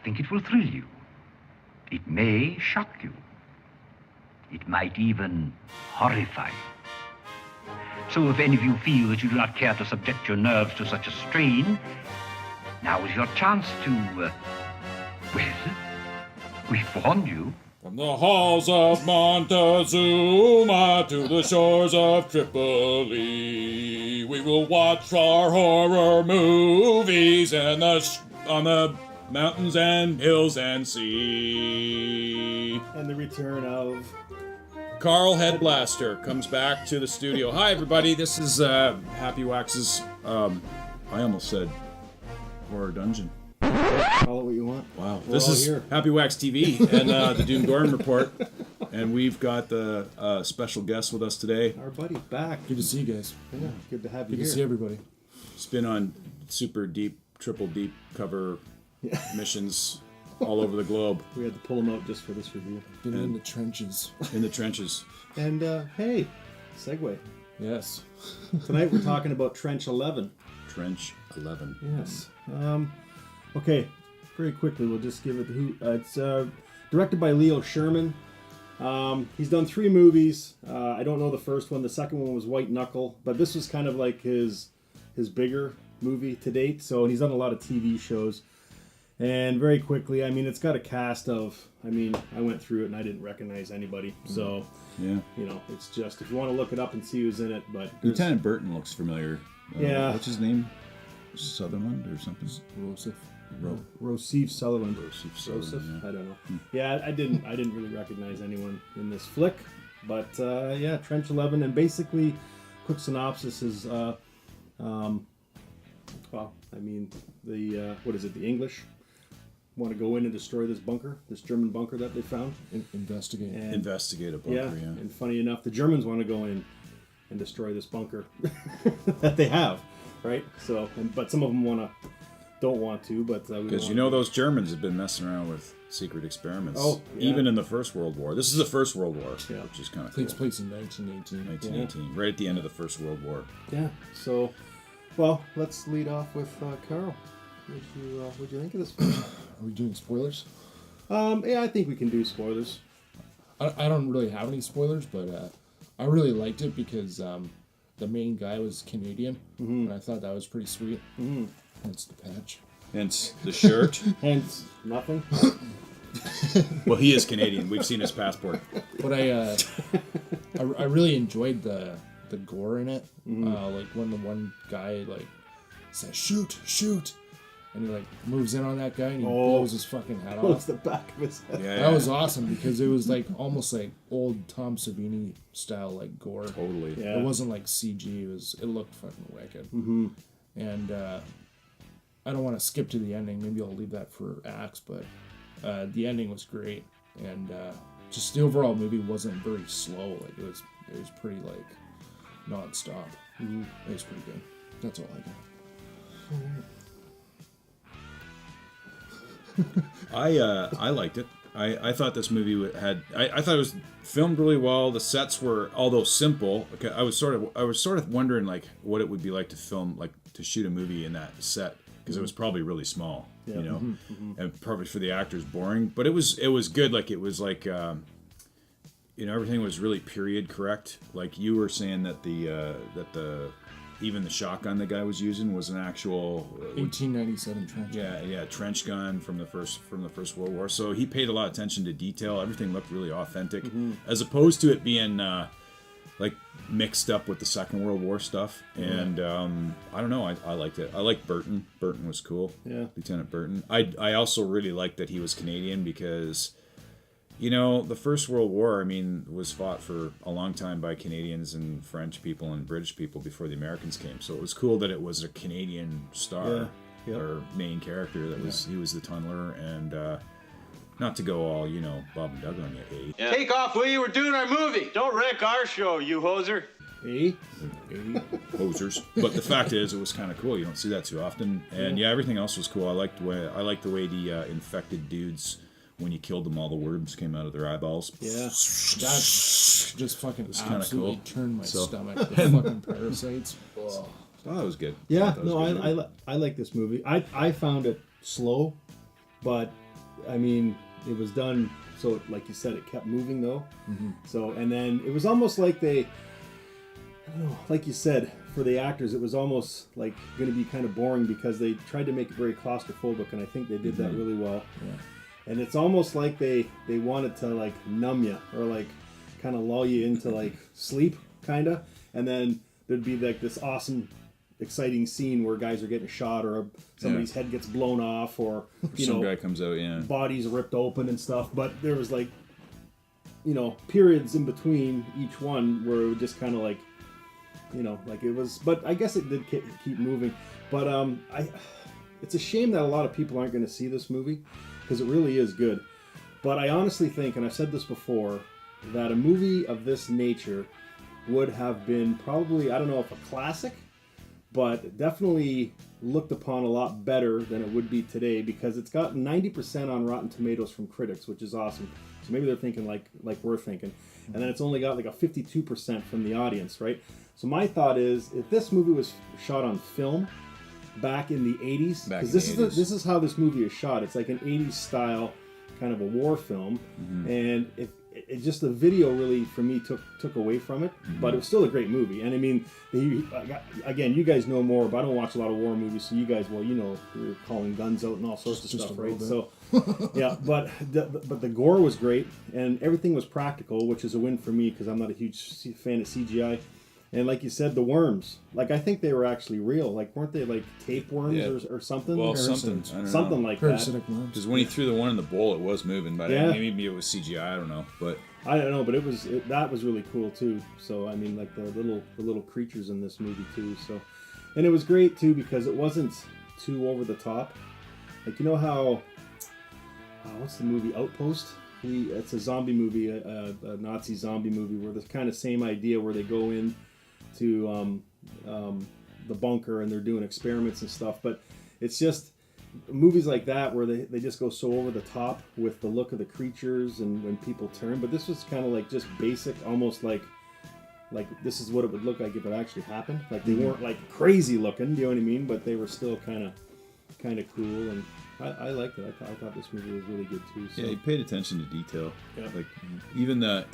think it will thrill you. It may shock you. It might even horrify you. So if any of you feel that you do not care to subject your nerves to such a strain, now is your chance to, well, we've warned you. From the halls of Montezuma to the shores of Tripoli, we will watch our horror movies on the mountains and hills and sea. And the return of Karl Headblaster comes back to the studio. Hi, everybody. This is Happy Wax's. I almost said Horror Dungeon. Call it what you want. Wow. We're This all is here. Happy Wax TV and the Doom Gorman Report. And we've got the special guest with us today. Our buddy back. Good to see you guys. Yeah, good to have you Good here. to see everybody. It's been on super deep, triple deep cover missions all over the globe. We had to pull him out just for this review. Been in the trenches. In the trenches. And hey, segue. Yes. Tonight we're talking about Trench 11. Trench 11. Yes. Okay, very quickly we'll just give it who. It's directed by Leo Sherman. He's done 3 movies. I don't know the first one. The second one was White Knuckle, but this was kind of like his bigger movie to date. So he's done a lot of TV shows. And very quickly, I mean, it's got a cast of. I mean, I went through it and I didn't recognize anybody. So Yeah. you know, it's just if you want to look it up and see who's in it. But there's- Lieutenant Burton looks familiar. Yeah. What's his name? Sutherland or something? Rosef. Rosef Sutherland. Sutherland, I don't know. Yeah, I didn't really recognize anyone in this flick, but yeah, Trench 11, and basically, quick synopsis is, well, I mean, the what is it? The English want to go in and destroy this bunker, this German bunker that they found. Investigate. And, Investigate a bunker, yeah, yeah. and funny enough, the Germans want to go in and destroy this bunker that they have, right? So, but some of them don't want to, but Because you know those Germans have been messing around with secret experiments. Oh, yeah. Even in the First World War. This is the First World War, Yeah. which is kind of cool. Takes place in 1918. 1918, right at the end of the First World War. Yeah. So, well, let's lead off with Karl. What'd you think of this film? Are we doing spoilers? Yeah, I think we can do spoilers. I don't really have any spoilers, but I really liked it because the main guy was Canadian, and I thought that was pretty sweet. Mm-hmm. Hence the patch. Hence the shirt. Hence, nothing. Well, he is Canadian. We've seen his passport. But I really enjoyed the gore in it. Like when the one guy like says shoot, and he like moves in on that guy and he blows his fucking head Blows off. the back of his head. Yeah, That was awesome because it was like almost like old Tom Savini style like gore. totally. Yeah. It wasn't like CG. It looked fucking wicked. Mm-hmm. And I don't want to skip to the ending. Maybe I'll leave that for Axe, but the ending was great, and just the overall movie wasn't very slow. Like it was pretty like non-stop. Mm-hmm. It was pretty good. That's all I got. I liked it. I thought this movie had. I thought it was filmed really well. The sets were, although simple. Okay, I was sort of wondering like what it would be like to film, like to shoot a movie in that set, because it was probably really small, you know, and probably for the actors boring. But it was good. Like it was like, you know, everything was really period correct. Like you were saying that the even the shotgun the guy was using was an actual 1897 trench. yeah, trench gun from the first World War. So he paid a lot of attention to detail. Everything looked really authentic, as opposed to it being like mixed up with the Second World War stuff. And I don't know, I liked it. I liked Burton. Burton was cool. Yeah, Lieutenant Burton. I also really liked that he was Canadian because, you know, the First World War, I mean, was fought for a long time by Canadians and French people and British people before the Americans came. So it was cool that it was a Canadian star, or main character that was, he was the tunneler, and not to go all, you know, Bob and Doug on you, eh? Yeah. Take off, will you? We're doing our movie. Don't wreck our show, you hoser. Hosers. But the fact is, it was kind of cool. You don't see that too often. And yeah, everything else was cool. I liked the way the infected dudes, when you killed them, all the worms came out of their eyeballs. Yeah. That just fucking kinda absolutely cool. turned my So- stomach. The fucking parasites. Oh. Oh, that was good. Yeah, That was no, good. I like this movie. I found it slow, but I mean, it was done so, like you said, it kept moving though. So, and then it was almost like they, I don't know, like you said, for the actors, it was almost like going to be kind of boring because they tried to make it very claustrophobic, and I think they did that really well. And it's almost like they wanted to like numb you or like kind of lull you into like sleep, kind of, and then there'd be like this awesome, exciting scene where guys are getting shot or somebody's head gets blown off or some guy comes out, bodies ripped open and stuff. But there was like, periods in between each one where it would just kind of like, like it was. But I guess it did keep moving. But it's a shame that a lot of people aren't going to see this movie because it really is good. But I honestly think, and I've said this before, that a movie of this nature would have been probably, I don't know if a classic, but definitely looked upon a lot better than it would be today because it's got 90% on Rotten Tomatoes from critics, which is awesome. So maybe they're thinking like we're thinking. And then it's only got like a 52% from the audience, right? So my thought is, if this movie was shot on film back in the 80s, because this is how this movie is shot. It's like an 80s style kind of a war film, and it just the video really for me took away from it, but it was still a great movie. And I mean, again, you guys know more, but I don't watch a lot of war movies, so you guys, well, we're calling guns out and all sorts of stuff, right? So yeah, but the gore was great and everything was practical, which is a win for me because I'm not a huge fan of CGI. And like you said, the worms, like I think they were actually real. Like, weren't they like tapeworms or something? Well, something like that. Parasitic worms. Because when he threw the one in the bowl, it was moving, but maybe it was CGI. I don't know, but I don't know. But that was really cool too. So I mean, like the little creatures in this movie too. So, and it was great too because it wasn't too over the top. Like, how what's the movie Outpost? It's a zombie movie, a Nazi zombie movie where the kind of same idea where they go in to the bunker and they're doing experiments and stuff, but it's just movies like that where they just go so over the top with the look of the creatures and when people turn. But this was kind of like just basic, almost like this is what it would look like if it actually happened. Like they weren't like crazy looking, you know what I mean, but they were still kind of cool, and I liked it. I thought this movie was really good too. So. Yeah, he paid attention to detail. Yeah. Like even the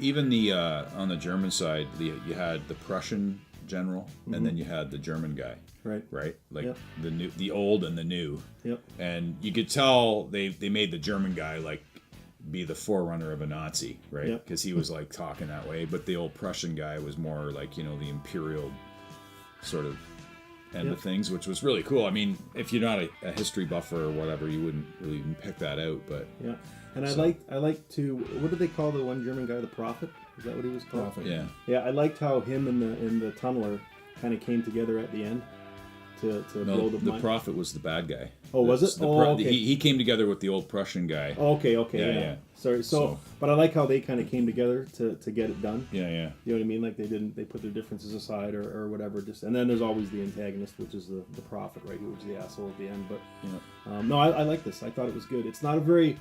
on the German side, you had the Prussian general, and then you had the German guy. Right. Like the old and the new. Yep. And you could tell they made the German guy like be the forerunner of a Nazi, right? Because he was like talking that way, but the old Prussian guy was more like the imperial sort of end of things, which was really cool. I mean, if you're not a history buffer or whatever, you wouldn't really even pick that out. But and I like to, what did they call the one German guy, the Prophet? Is that what he was called? Prophet. Yeah. I liked how him and the tunneler kind of came together at the end to blow the mind. Prophet was the bad guy. Oh, was it? Okay. He came together with the old Prussian guy. Okay. Yeah. Sorry. So, but I like how they kind of came together to get it done. Yeah. You know what I mean? Like they put their differences aside or whatever. And then there's always the antagonist, which is the Prophet, right? Who was the asshole at the end. But no, I like this. I thought it was good. It's not a very,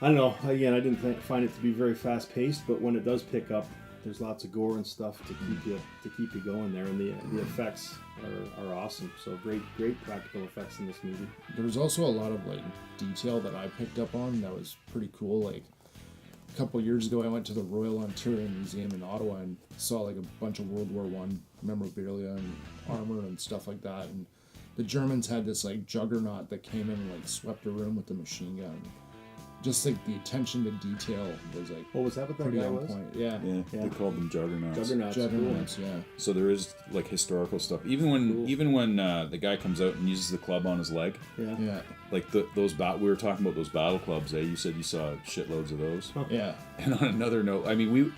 I don't know. Again, I didn't find it to be very fast paced, but when it does pick up, there's lots of gore and stuff to keep you going there, and the effects are awesome. So great practical effects in this movie. There was also a lot of like detail that I picked up on that was pretty cool. Like a couple years ago, I went to the Royal Ontario Museum in Ottawa and saw like a bunch of World War I memorabilia and armor and stuff like that. And the Germans had this like juggernaut that came in and like swept a room with a machine gun. Just like the attention to detail was like was that what that pretty guy on was? point. Yeah. They called them juggernauts. Juggernauts, cool. yeah. So there is like historical stuff. Even when the guy comes out and uses the club on his leg. Yeah. Like we were talking about those battle clubs. You said you saw shitloads of those. Huh. Yeah. And on another note, I mean,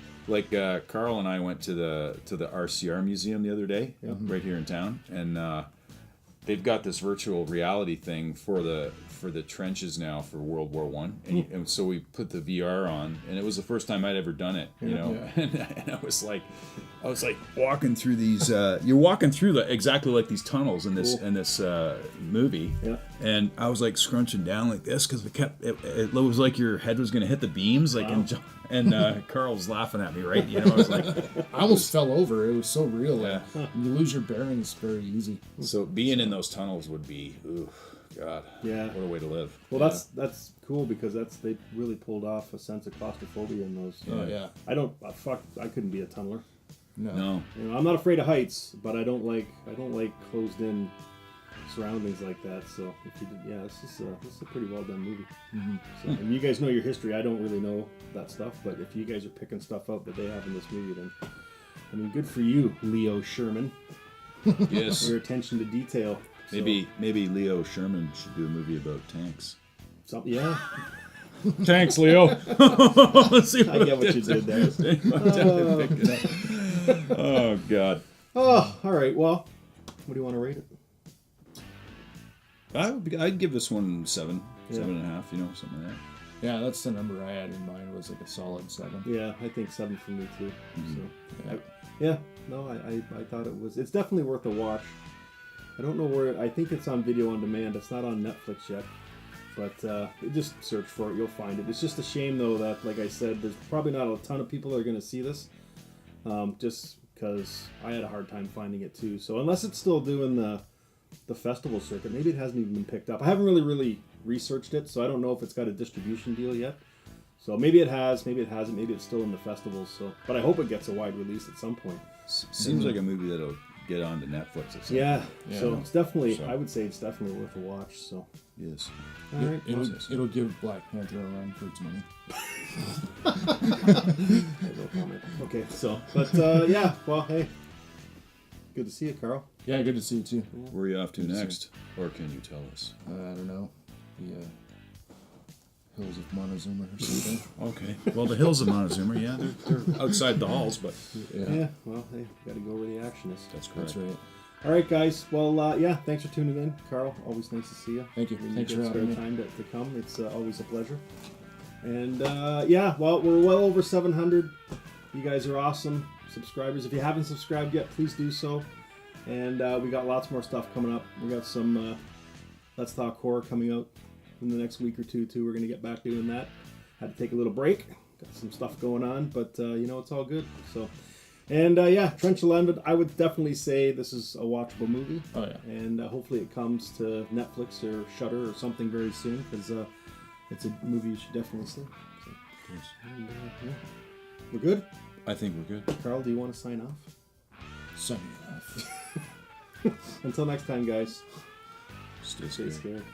Carl and I went to the RCR museum the other day, right here in town, and they've got this virtual reality thing for the trenches now for World War I, and so we put the VR on, and it was the first time I'd ever done it, and I was like walking through these. You're walking through exactly like these tunnels in this movie, and I was like scrunching down like this because it was like your head was gonna hit the beams, like and Carl's laughing at me, right? I was like, I almost fell over. It was so real. You lose your bearings very easy. So being in those tunnels would be God. Yeah. What a way to live. Well, that's cool because they really pulled off a sense of claustrophobia in those. Oh yeah. I couldn't be a tunneler. No. You know, I'm not afraid of heights, but I don't like closed in surroundings like that. So if you did, this is a pretty well done movie. Mm-hmm. So, and you guys know your history. I don't really know that stuff, but if you guys are picking stuff up that they have in this movie, then I mean, good for you, Leo Sherman. Yes. Your attention to detail. Maybe Leo Sherman should do a movie about tanks. Yeah. Thanks, Leo. Let's see I get what you did there. Oh, God. Oh, all right. Well, what do you want to rate it? I'd give this one 7, Yeah. 7.5, something like that. Yeah, that's the number I had in mind, was like a solid 7. Yeah, I think 7 for me too. Mm-hmm. So, I thought it's definitely worth a watch. I don't know where. I think it's on video on demand. It's not on Netflix yet, but just search for it. You'll find it. It's just a shame though that, like I said, there's probably not a ton of people that are going to see this. Just because I had a hard time finding it too. So unless it's still doing the festival circuit, maybe it hasn't even been picked up. I haven't really researched it, so I don't know if it's got a distribution deal yet. So maybe it has, maybe it hasn't, maybe it's still in the festivals. So, but I hope it gets a wide release at some point. Seems like a movie that'll get onto Netflix at some Yeah. point. So it's definitely, So- I would say it's definitely worth a watch. So, Yes. all right. It'll give Black Panther a run for its money. No comment. Okay. So, but yeah. Well, hey, good to see you, Carl. Yeah, good to see you too. Where are you off to next? Or can you tell us? I don't know. The hills of Montezuma or something. Okay. Well, the hills of Montezuma, yeah, they're outside the halls, but Yeah. Well, hey, got to go where the action is. that's correct. That's right. All right, guys. Well, yeah. Thanks for tuning in, Carl. Always nice to see you. Thank you. When Thanks you for get having spare me. time to come. It's always a pleasure. And yeah, well, we're well over 700. You guys are awesome subscribers. If you haven't subscribed yet, please do so. And we got lots more stuff coming up. We got some Let's Talk Horror coming out in the next week or two, too. We're going to get back doing that. Had to take a little break. Got some stuff going on, but it's all good. So, and yeah, Trench 11, I would definitely say this is a watchable movie. Oh yeah. And hopefully it comes to Netflix or Shudder or something very soon, because it's a movie you should definitely see. So, and, yeah. We're good? I think we're good. Carl, do you want to sign off? Signing off. Until next time, guys. Stay Stay scared. scared.